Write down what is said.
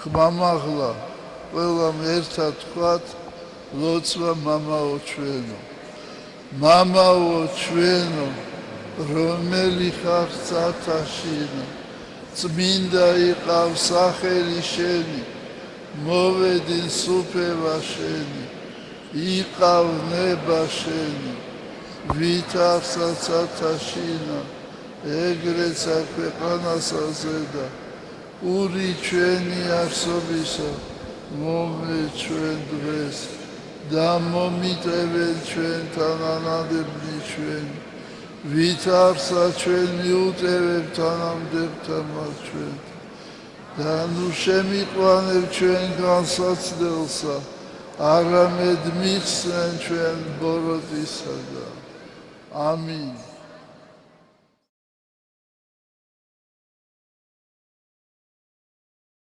ხმამაღლა ყველამ ერთად თქვათ ლოცვა მამაო ჩვენო მამაო ჩვენო რომელი ხარ სათაშინო წმინდა იყავ სახელი შენი მოვედინ სუფევა შენი იყავ ნება შენი ვითარსაც სათაშინა ეგრეცა ქვეყანასა ზედა ური ჩვენი არსობისა მომე ჩვენ დღეს და მომიტევენ ჩვენთან ანადებლი ჩვენი ვითარცა ჩვენ მიუტევებ თანამდებთან მათ ჩვენ და ნუ შემიყვანებ ჩვენ განსაცდელსა არამედ მიხსენ ჩვენ ბოროტისაგან ამინ